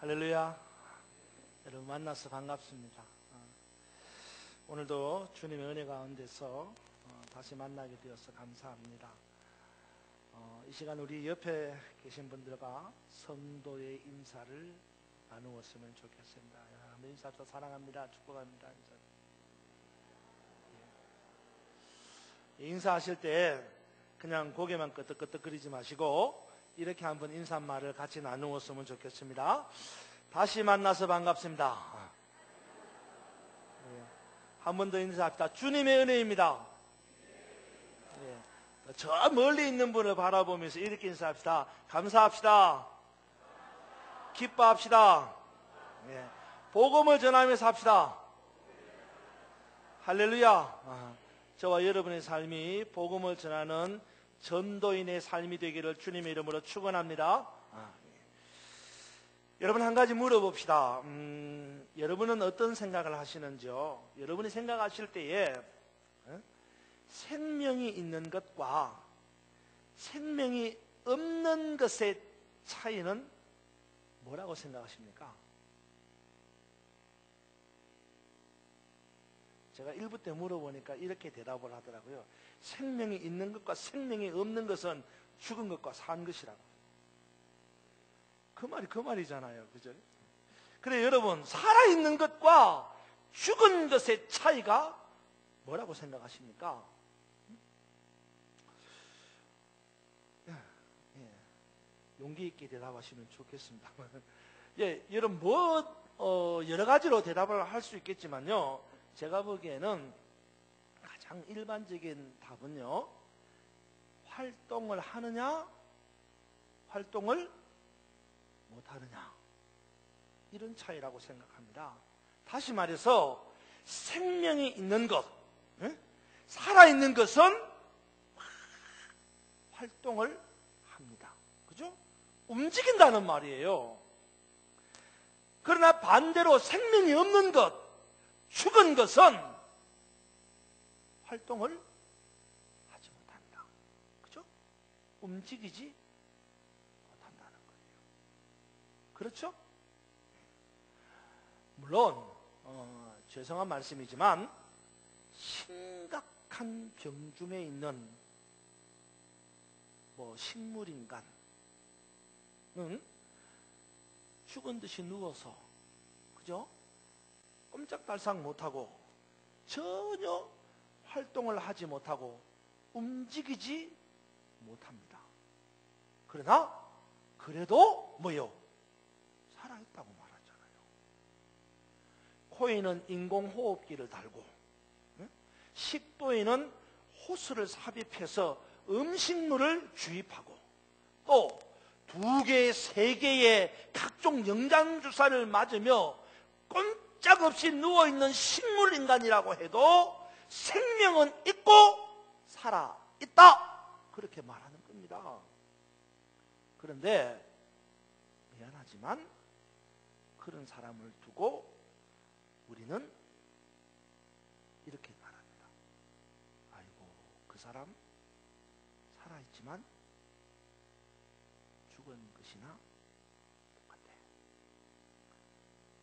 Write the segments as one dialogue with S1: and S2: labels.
S1: 할렐루야. 여러분 만나서 반갑습니다. 오늘도 주님의 은혜 가운데서 다시 만나게 되어서 감사합니다. 이 시간 우리 옆에 계신 분들과 성도의 인사를 나누었으면 좋겠습니다. 한번 인사합시다. 사랑합니다. 축복합니다. 인사하실 때 그냥 고개만 끄덕끄덕거리지 마시고 이렇게 한번 인사말을 같이 나누었으면 좋겠습니다. 다시 만나서 반갑습니다. 한 번 더 인사합시다. 주님의 은혜입니다. 저 멀리 있는 분을 바라보면서 이렇게 인사합시다. 감사합시다. 기뻐합시다. 복음을 전하면서 합시다. 할렐루야. 저와 여러분의 삶이 복음을 전하는 전도인의 삶이 되기를 주님의 이름으로 축원합니다. 여러분 한 가지 물어봅시다. 여러분은 어떤 생각을 하시는지요? 여러분이 생각하실 때에 생명이 있는 것과 생명이 없는 것의 차이는 뭐라고 생각하십니까? 제가 1부 때 물어보니까 이렇게 대답을 하더라고요. 생명이 있는 것과 생명이 없는 것은 죽은 것과 산 것이라고. 그 말이 그 말이잖아요. 그죠? 그래 여러분, 살아있는 것과 죽은 것의 차이가 뭐라고 생각하십니까? 용기 있게 대답하시면 좋겠습니다. 여러분 여러 가지로 대답을 할 수 있겠지만요, 제가 보기에는 가장 일반적인 답은요, 활동을 하느냐 활동을 못하느냐, 이런 차이라고 생각합니다. 다시 말해서 생명이 있는 것, 살아있는 것은 활동을 합니다. 그죠? 움직인다는 말이에요. 그러나 반대로 생명이 없는 것, 죽은 것은 활동을 하지 못합니다. 그죠? 움직이지 못한다는 거예요. 그렇죠? 물론 죄송한 말씀이지만 심각한 병중에 있는 식물인간은 죽은 듯이 누워서, 그죠? 꼼짝달싹 못하고 전혀 활동을 하지 못하고 움직이지 못합니다. 그러나 그래도 살아있다고 말하잖아요. 코에는 인공호흡기를 달고, 식도에는 호스를 삽입해서 음식물을 주입하고, 또 2개, 3개의 각종 영양주사를 맞으며 꼼짝없이 누워있는 식물인간이라고 해도 생명은 있고 살아있다, 그렇게 말하는 겁니다. 그런데 미안하지만 그런 사람을 두고 우리는 이렇게 말합니다. 아이고, 그 사람 살아있지만 죽은 것이나 똑같아.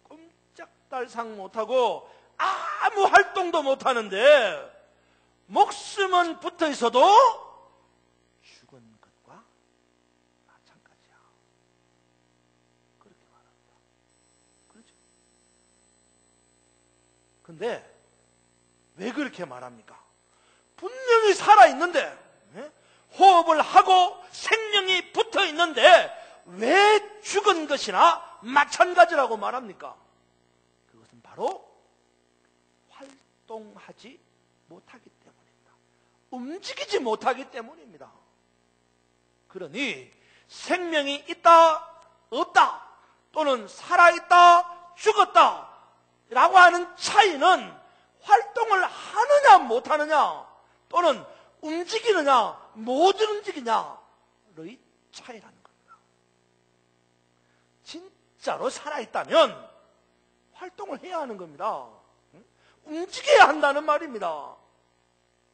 S1: 꼼짝달싹 못하고 아무 활동도 못하는데 목숨은 붙어있어도 죽은 것과 마찬가지야, 그렇게 말합니다. 그렇죠? 근데 왜 그렇게 말합니까? 분명히 살아있는데, 호흡을 하고 생명이 붙어있는데 왜 죽은 것이나 마찬가지라고 말합니까? 그것은 바로 활동하지 못하기 때문입니다. 움직이지 못하기 때문입니다. 그러니 생명이 있다, 없다, 또는 살아있다, 죽었다 라고 하는 차이는 활동을 하느냐 못하느냐, 또는 움직이느냐 못 움직이냐의 차이라는 겁니다. 진짜로 살아있다면 활동을 해야 하는 겁니다. 움직여야 한다는 말입니다.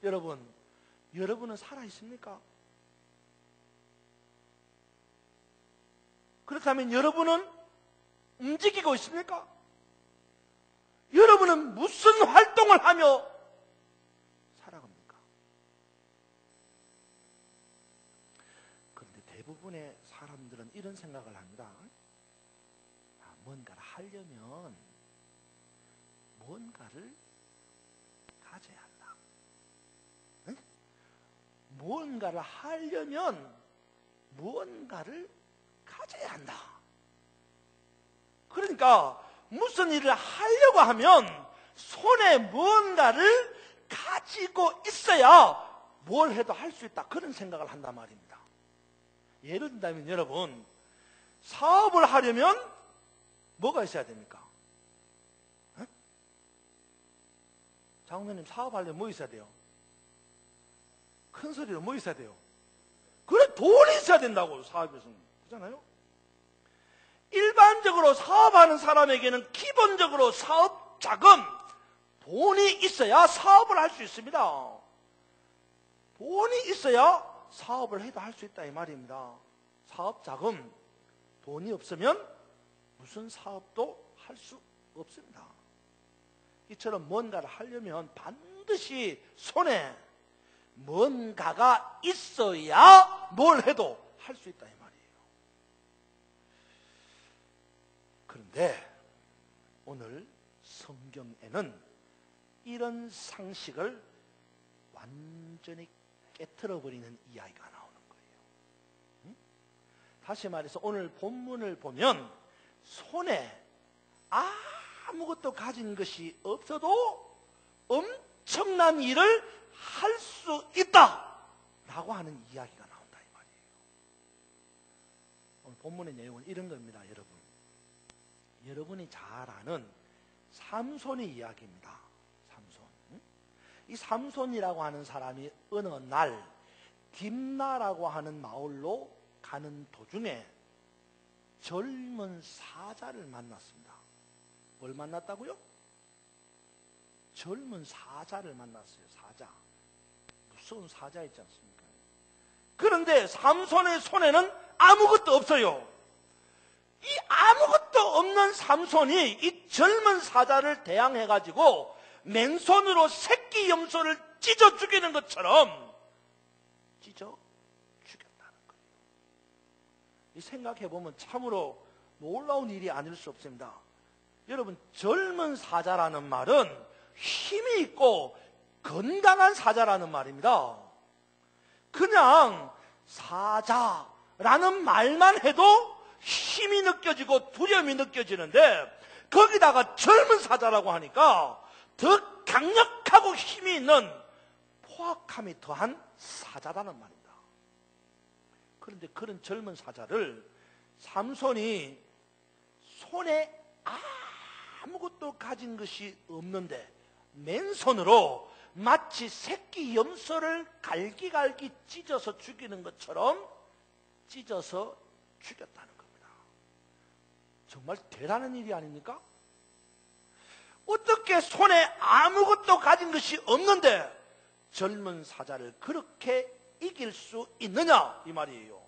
S1: 여러분은 살아있습니까? 그렇다면 여러분은 움직이고 있습니까? 여러분은 무슨 활동을 하며 살아갑니까? 그런데 대부분의 사람들은 이런 생각을 합니다. 뭔가를 하려면 뭔가를 가져야 한다. 응? 뭔가를 하려면 무언가를 가져야 한다. 그러니까 무슨 일을 하려고 하면 손에 무언가를 가지고 있어야 뭘 해도 할 수 있다. 그런 생각을 한단 말입니다. 예를 든다면 여러분, 사업을 하려면 뭐가 있어야 됩니까? 에? 장로님, 사업하려면 뭐 있어야 돼요? 큰 소리로 뭐 있어야 돼요? 그래, 돈이 있어야 된다고, 사업에서는. 그렇잖아요? 일반적으로 사업하는 사람에게는 기본적으로 사업 자금, 돈이 있어야 사업을 할 수 있습니다. 돈이 있어야 사업을 해도 할 수 있다 이 말입니다. 사업 자금, 돈이 없으면 무슨 사업도 할 수 없습니다. 이처럼 뭔가를 하려면 반드시 손에 뭔가가 있어야 뭘 해도 할 수 있다 이 말이에요. 그런데 오늘 성경에는 이런 상식을 완전히 깨트려버리는 이야기가 나오는 거예요. 다시 말해서 오늘 본문을 보면 손에 아무것도 가진 것이 없어도 엄청난 일을 할 수 있다라고 하는 이야기가 나온다 이 말이에요. 오늘 본문의 내용은 이런 겁니다. 여러분이 잘 아는 삼손의 이야기입니다. 삼손. 이 삼손이라고 하는 사람이 어느 날 딥나라고 하는 마을로 가는 도중에 젊은 사자를 만났습니다. 뭘 만났다고요? 젊은 사자를 만났어요. 사자. 무서운 사자 있지 않습니까? 그런데 삼손의 손에는 아무것도 없어요. 이 아무것도 없는 삼손이 이 젊은 사자를 대항해가지고 맨손으로 새끼 염소를 찢어 죽이는 것처럼 찢어 죽였다는 거예요. 이 생각해보면 참으로 놀라운 일이 아닐 수 없습니다. 여러분, 젊은 사자라는 말은 힘이 있고 건강한 사자라는 말입니다. 그냥 사자라는 말만 해도 힘이 느껴지고 두려움이 느껴지는데 거기다가 젊은 사자라고 하니까 더 강력하고 힘이 있는 포악함이 더한 사자라는 말입니다. 그런데 그런 젊은 사자를 삼손이 손에 아무것도 가진 것이 없는데 맨손으로 마치 새끼 염소를 갈기갈기 찢어서 죽이는 것처럼 찢어서 죽였다는 겁니다. 정말 대단한 일이 아닙니까? 어떻게 손에 아무것도 가진 것이 없는데 젊은 사자를 그렇게 이길 수 있느냐 이 말이에요.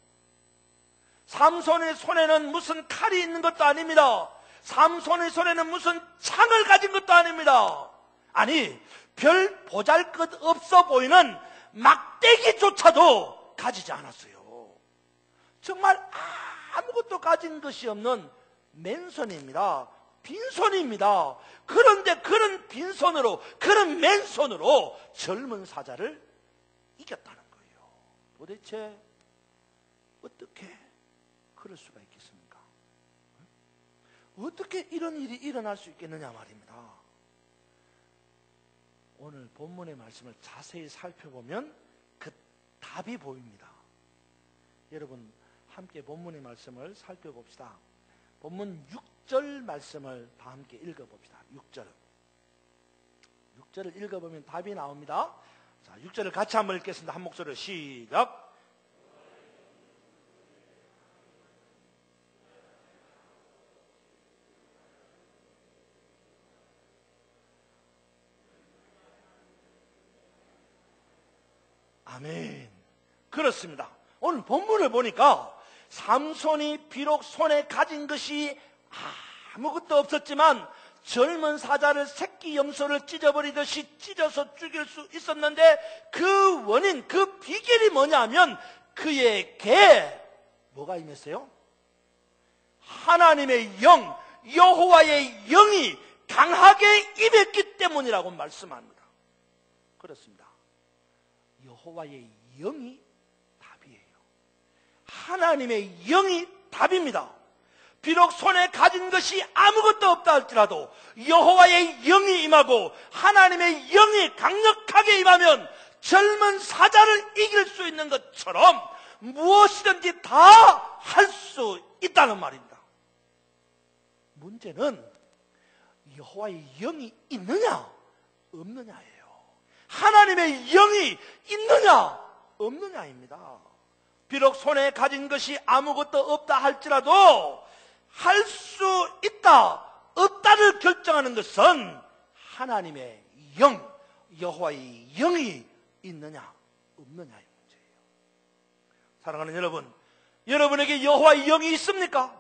S1: 삼손의 손에는 무슨 칼이 있는 것도 아닙니다. 삼손의 손에는 무슨 창을 가진 것도 아닙니다. 아니, 별 보잘것없어 보이는 막대기조차도 가지지 않았어요. 정말 아무것도 가진 것이 없는 맨손입니다. 빈손입니다. 그런데 그런 빈손으로, 그런 맨손으로 젊은 사자를 이겼다는 거예요. 도대체 어떻게 그럴 수가 있겠습니까? 어떻게 이런 일이 일어날 수 있겠느냐 말입니다. 오늘 본문의 말씀을 자세히 살펴보면 그 답이 보입니다. 여러분, 함께 본문의 말씀을 살펴봅시다. 본문 6절 말씀을 다 함께 읽어봅시다. 6절을 읽어보면 답이 나옵니다. 자, 6절을 같이 한번 읽겠습니다. 한 목소리로 시작. 아멘. 그렇습니다. 오늘 본문을 보니까 삼손이 비록 손에 가진 것이 아무것도 없었지만 젊은 사자를 새끼 염소를 찢어버리듯이 찢어서 죽일 수 있었는데 그 원인, 그 비결이 뭐냐면 그에게 뭐가 임했어요? 하나님의 영, 여호와의 영이 강하게 임했기 때문이라고 말씀합니다. 그렇습니다. 여호와의 영이 답이에요. 하나님의 영이 답입니다. 비록 손에 가진 것이 아무것도 없다 할지라도 여호와의 영이 임하고 하나님의 영이 강력하게 임하면 젊은 사자를 이길 수 있는 것처럼 무엇이든지 다 할 수 있다는 말입니다. 문제는 여호와의 영이 있느냐 없느냐예요. 하나님의 영이 있느냐 없느냐입니다. 비록 손에 가진 것이 아무것도 없다 할지라도 할 수 있다 없다를 결정하는 것은 하나님의 영, 여호와의 영이 있느냐 없느냐의 문제예요. 사랑하는 여러분, 여러분에게 여호와의 영이 있습니까?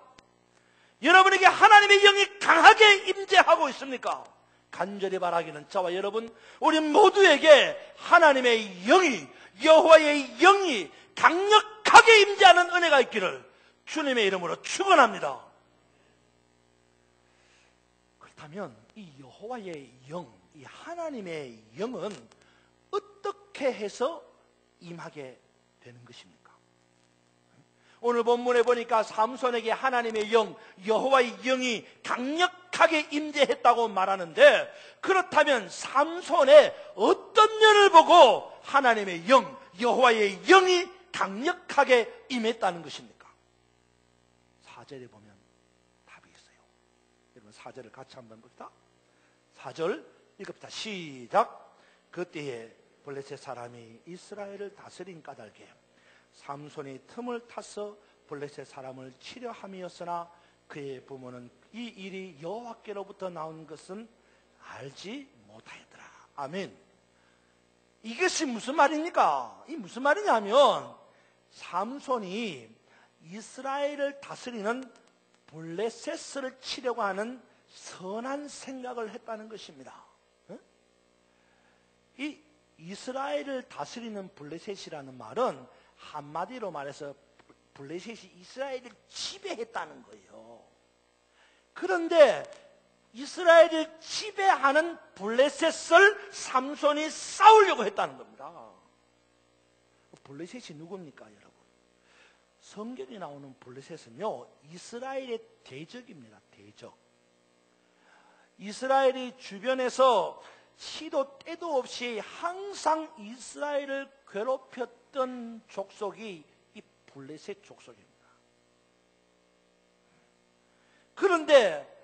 S1: 여러분에게 하나님의 영이 강하게 임재하고 있습니까? 간절히 바라기는 저와 여러분, 우리 모두에게 하나님의 영이, 여호와의 영이 강력하게 임재하는 은혜가 있기를 주님의 이름으로 축원합니다. 그렇다면 이 여호와의 영, 이 하나님의 영은 어떻게 해서 임하게 되는 것입니까? 오늘 본문에 보니까 삼손에게 하나님의 영, 여호와의 영이 강력하게 임재했다고 말하는데, 그렇다면 삼손의 어떤 면을 보고 하나님의 영, 여호와의 영이 강력하게 임했다는 것입니까? 4절에 보면 답이 있어요. 여러분 4절을 같이 한번 봅시다. 4절 읽읍시다. 시작. 그때에 블레셋 사람이 이스라엘을 다스린 까닭에 삼손이 틈을 타서 블레셋 사람을 치려 함이었으나 그의 부모는 이 일이 여호와께로부터 나온 것은 알지 못하였더라. 아멘. 이것이 무슨 말입니까? 이 무슨 말이냐면 삼손이 이스라엘을 다스리는 블레셋을 치려고 하는 선한 생각을 했다는 것입니다. 이 이스라엘을 다스리는 블레셋이라는 말은 한마디로 말해서 블레셋이 이스라엘을 지배했다는 거예요. 그런데 이스라엘을 지배하는 블레셋을 삼손이 싸우려고 했다는 겁니다. 블레셋이 누굽니까, 여러분? 성경에 나오는 블레셋은요, 이스라엘의 대적입니다. 대적. 이스라엘이 주변에서 시도 때도 없이 항상 이스라엘을 괴롭혔던 족속이 이 블레셋 족속입니다. 그런데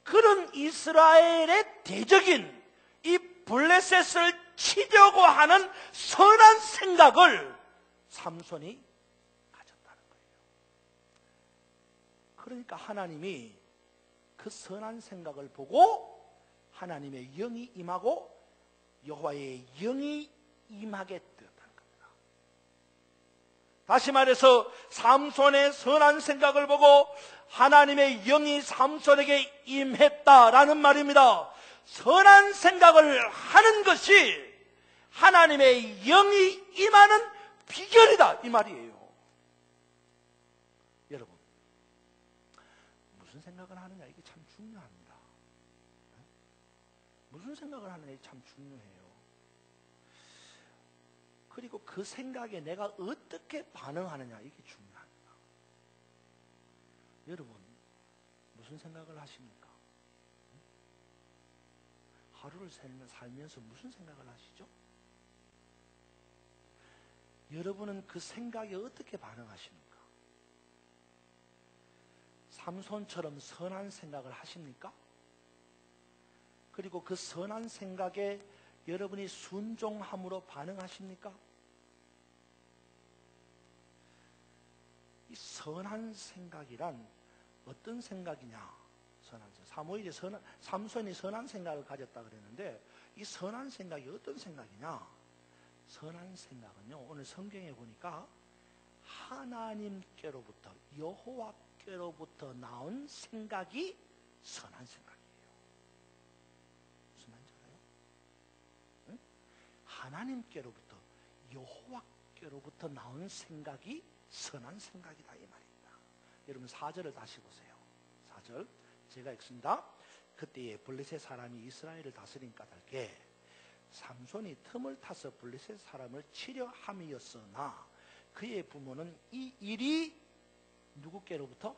S1: 그런 이스라엘의 대적인 이 블레셋을 치려고 하는 선한 생각을 삼손이 가졌다는 거예요. 그러니까 하나님이 그 선한 생각을 보고 하나님의 영이 임하고 여호와의 영이 임하게 되었다는 겁니다. 다시 말해서 삼손의 선한 생각을 보고 하나님의 영이 삼손에게 임했다라는 말입니다. 선한 생각을 하는 것이 하나님의 영이 임하는 비결이다, 이 말이에요. 여러분, 무슨 생각을 하느냐, 이게 참 중요합니다. 무슨 생각을 하느냐, 이게 참 중요해요. 그리고 그 생각에 내가 어떻게 반응하느냐, 이게 중요합니다. 여러분, 무슨 생각을 하십니까? 하루를 살면서 무슨 생각을 하시죠? 여러분은 그 생각에 어떻게 반응하십니까? 삼손처럼 선한 생각을 하십니까? 그리고 그 선한 생각에 여러분이 순종함으로 반응하십니까? 이 선한 생각이란 어떤 생각이냐? 선한 생각. 삼손이 선한 생각을 가졌다 그랬는데 이 선한 생각이 어떤 생각이냐? 선한 생각은요, 오늘 성경에 보니까 하나님께로부터, 여호와께로부터 하나님께로부터 나온 생각이 선한 생각이에요. 무슨 말인지 알아요? 응? 하나님께로부터, 여호와께로부터 나온 생각이 선한 생각이다 이 말입니다. 여러분 4절을 다시 보세요. 4절 제가 읽습니다. 그때에 블레셋 사람이 이스라엘을 다스린 까닭에 삼손이 틈을 타서 블레셋 사람을 치려 함이었으나 그의 부모는 이 일이 누구께로부터?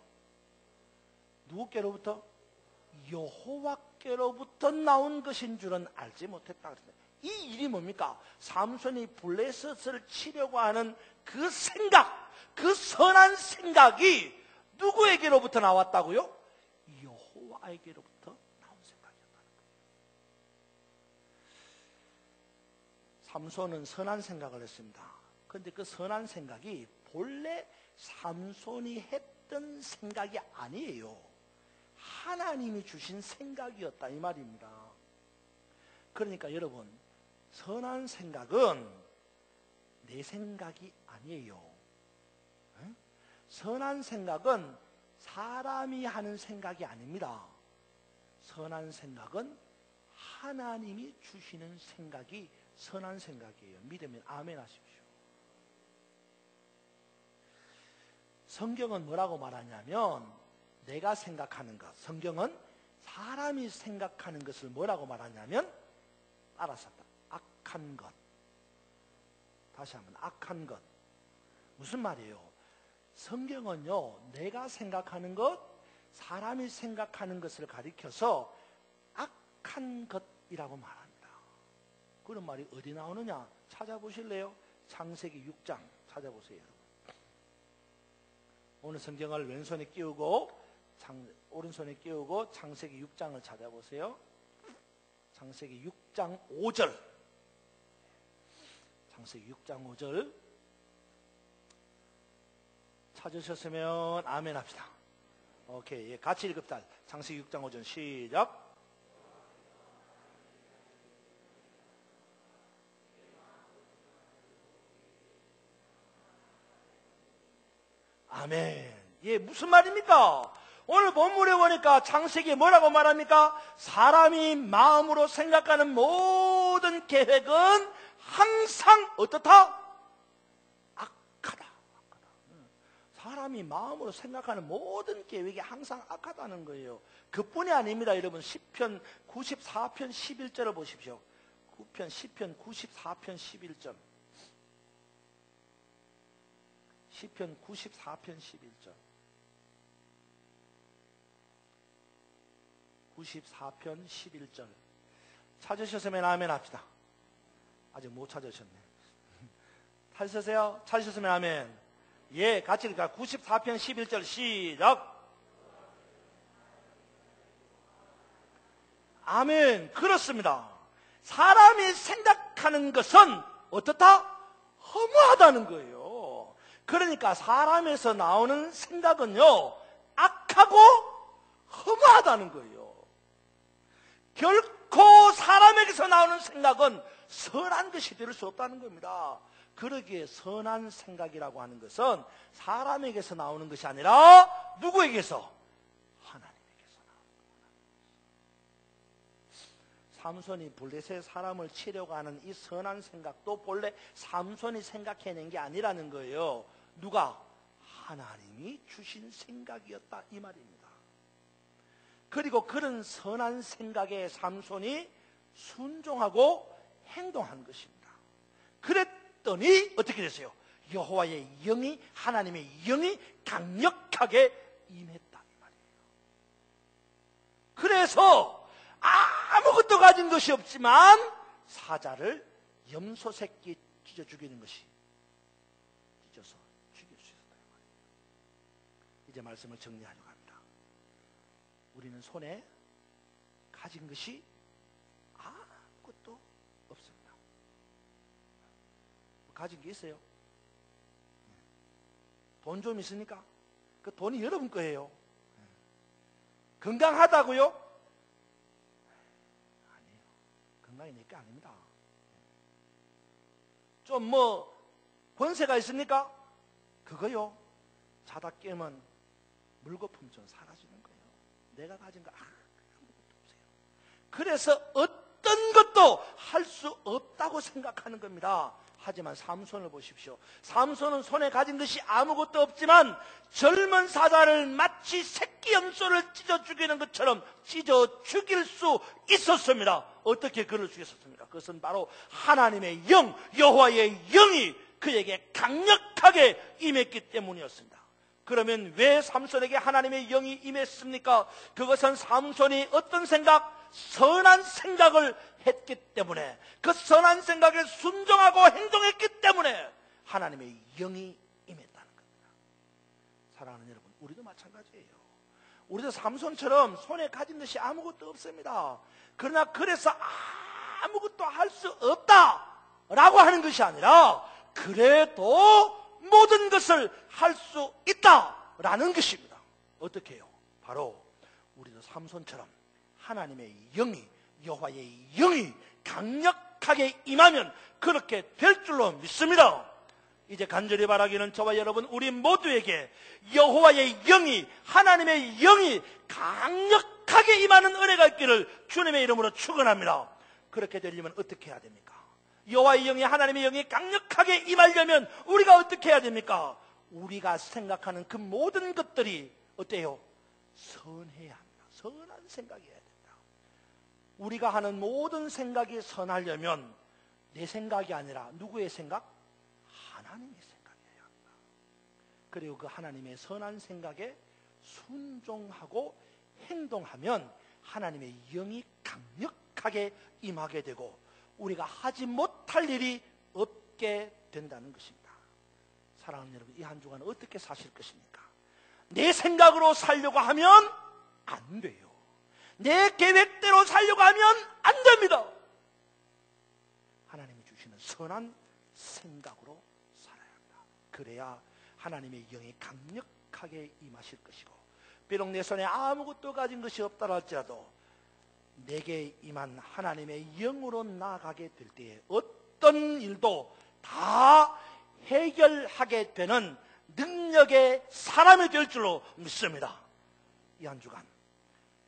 S1: 여호와께로부터 나온 것인 줄은 알지 못했다 그랬습니다. 이 일이 뭡니까? 삼손이 블레셋을 치려고 하는 그 생각, 그 선한 생각이 누구에게로부터 나왔다고요? 여호와에게로부터 나온 생각이었다는 거예요. 삼손은 선한 생각을 했습니다. 그런데 그 선한 생각이 본래 삼손이 했던 생각이 아니에요. 하나님이 주신 생각이었다 이 말입니다. 그러니까 여러분, 선한 생각은 내 생각이 아니에요. 응? 선한 생각은 사람이 하는 생각이 아닙니다. 선한 생각은 하나님이 주시는 생각이 선한 생각이에요. 믿으면 아멘 하십시오. 성경은 뭐라고 말하냐면 내가 생각하는 것, 성경은 사람이 생각하는 것을 뭐라고 말하냐면 따라서 악한 것. 다시 한번 악한 것. 무슨 말이에요? 성경은요, 내가 생각하는 것, 사람이 생각하는 것을 가리켜서 악한 것이라고 말합니다. 그런 말이 어디 나오느냐? 찾아보실래요? 창세기 6장 찾아보세요. 오늘 성경을 왼손에 끼우고 오른손에 끼우고 창세기 6장을 찾아보세요. 창세기 6장 5절. 창세기 6장 5절 찾으셨으면 아멘 합시다. 오케이, 예, 같이 읽읍시다. 창세기 6장 5절 시작. 아멘. 예, 무슨 말입니까? 오늘 본문에 보니까 창세기에 뭐라고 말합니까? 사람이 마음으로 생각하는 모든 계획은 항상 어떻다? 악하다. 사람이 마음으로 생각하는 모든 계획이 항상 악하다는 거예요. 그뿐이 아닙니다. 여러분 시편 94편 11절을 보십시오. 시편 94편 11절. 시편 94편 11절. 94편 11절. 찾으셨으면 아멘 합시다. 아직 못 찾으셨네. 찾으셨어요? 찾으셨으면 아멘. 예, 같이 읽을까? 94편 11절 시작. 아멘. 그렇습니다. 사람이 생각하는 것은 어떻다? 허무하다는 거예요. 그러니까 사람에서 나오는 생각은요, 악하고 허무하다는 거예요. 결코 사람에게서 나오는 생각은 선한 것이 될 수 없다는 겁니다. 그러기에 선한 생각이라고 하는 것은 사람에게서 나오는 것이 아니라 누구에게서? 하나님에게서 나오는 거예요. 삼손이 블레셋 사람을 치려고 하는 이 선한 생각도 본래 삼손이 생각해낸 게 아니라는 거예요. 누가? 하나님이 주신 생각이었다 이 말입니다. 그리고 그런 선한 생각에 삼손이 순종하고 행동한 것입니다. 그랬더니 어떻게 됐어요? 여호와의 영이, 하나님의 영이 강력하게 임했다 이 말이에요. 그래서 아무것도 가진 것이 없지만 사자를 염소 새끼 찢어 죽이는 것이 찢어서 죽일 수 있었다 이 말이에요. 이제 말씀을 정리하려고 합니다. 우리는 손에 가진 것이 아무것도 없습니다. 가진 게 있어요? 돈 좀 있습니까? 그 돈이 여러분 거예요. 건강하다고요? 아니에요. 건강이 내 게 아닙니다. 좀 권세가 있습니까? 그거요. 자다 깨면 물거품처럼 사라지는 거예요. 내가 가진 거 아무것도 없어요. 그래서 어떤 것도 할 수 없다고 생각하는 겁니다. 하지만 삼손을 보십시오. 삼손은 손에 가진 것이 아무것도 없지만 젊은 사자를 마치 새끼 염소를 찢어 죽이는 것처럼 찢어 죽일 수 있었습니다. 어떻게 그럴 수 있었습니까? 그것은 바로 하나님의 영, 여호와의 영이 그에게 강력하게 임했기 때문이었습니다. 그러면 왜 삼손에게 하나님의 영이 임했습니까? 그것은 삼손이 어떤 생각? 선한 생각을 했기 때문에, 그 선한 생각에 순종하고 행동했기 때문에 하나님의 영이 임했다는 겁니다. 사랑하는 여러분, 우리도 마찬가지예요. 우리도 삼손처럼 손에 가진 것이 아무것도 없습니다. 그러나 그래서 아무것도 할 수 없다라고 하는 것이 아니라 그래도 모든 것을 할 수 있다라는 것입니다. 어떻게 해요? 바로 우리도 삼손처럼 하나님의 영이, 여호와의 영이 강력하게 임하면 그렇게 될 줄로 믿습니다. 이제 간절히 바라기는 저와 여러분 우리 모두에게 여호와의 영이, 하나님의 영이 강력하게 임하는 은혜가 있기를 주님의 이름으로 축원합니다. 그렇게 되려면 어떻게 해야 됩니까? 여호와의 영이, 하나님의 영이 강력하게 임하려면 우리가 어떻게 해야 됩니까? 우리가 생각하는 그 모든 것들이 어때요? 선해야 합니다. 선한 생각이어야 된다. 우리가 하는 모든 생각이 선하려면 내 생각이 아니라 누구의 생각? 하나님의 생각이어야 합니다. 그리고 그 하나님의 선한 생각에 순종하고 행동하면 하나님의 영이 강력하게 임하게 되고 우리가 하지 못할 일이 없게 된다는 것입니다. 사랑하는 여러분, 이 한 주간 어떻게 사실 것입니까? 내 생각으로 살려고 하면 안 돼요. 내 계획대로 살려고 하면 안 됩니다. 하나님이 주시는 선한 생각으로 살아야 합니다. 그래야 하나님의 영이 강력하게 임하실 것이고, 비록 내 손에 아무것도 가진 것이 없다 할지라도 내게 임한 하나님의 영으로 나아가게 될 때에 어떤 일도 다 해결하게 되는 능력의 사람이 될 줄로 믿습니다. 이 한 주간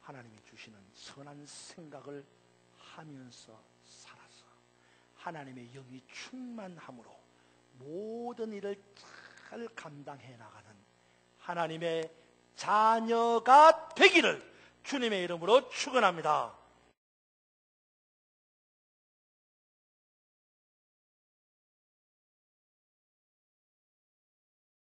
S1: 하나님이 주시는 선한 생각을 하면서 살아서 하나님의 영이 충만함으로 모든 일을 잘 감당해 나가는 하나님의 자녀가 되기를 주님의 이름으로 축원합니다.